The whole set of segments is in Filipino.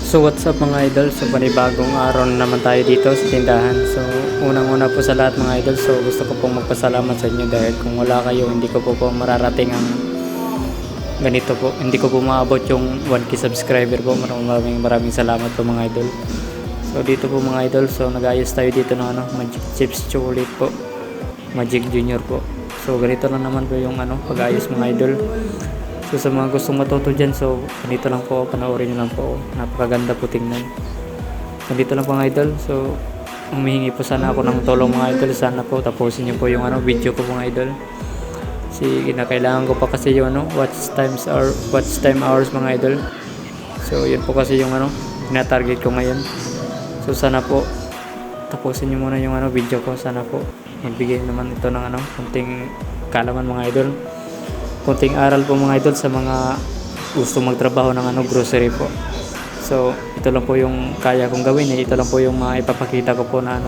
So what's up mga idol, so panibagong araw na naman tayo dito sa tindahan. So unang-una po sa lahat mga idol, so gusto ko pong magpasalamat sa inyo dahil kung wala kayo hindi ko po mararating ang ganito po, hindi ko po maabot yung 1k subscriber po. Maraming salamat po mga idol. So dito po mga idol, so nag-ayos tayo dito ng Magic Chips Chocolate po, Magic Junior po. So ganito lang naman po yung pag-ayos mga idol. So sa mga gustong matuto dyan, so ganito lang po, panoorin nyo lang po, napakaganda po tingnan. Ganito lang po mga idol. So humihingi po sana ako ng tulong mga idol, sana po tapusin nyo po yung video ko mga idol. Kasi kinakailangan ko pa kasi yung watch time hours mga idol. So yun po kasi yung tina-target ko ngayon. So sana po tapusin nyo muna yung video ko, sana po magbigay naman ito ng konting kalaman mga idol, konting aral po mga idol sa mga gusto magtrabaho ng grocery po. So ito lang po yung kaya kong gawin ito lang po yung ipapakita ko po na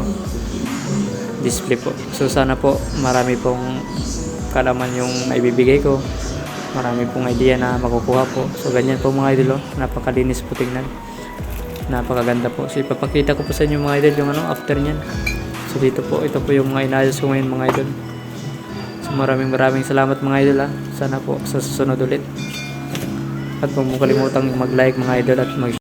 display po. So sana po marami pong kalaman yung naibibigay ko, marami pong idea na makukuha po. So ganyan po mga idol, napakalinis po tingnan, napakaganda po. So ipapakita ko po sa inyo mga idol yung after nyan. So dito po, ito po yung mga inayos ko ngayon mga idol. So maraming salamat mga idol sana po sa susunod ulit. At huwag mo kalimutang mag-like mga idol at mag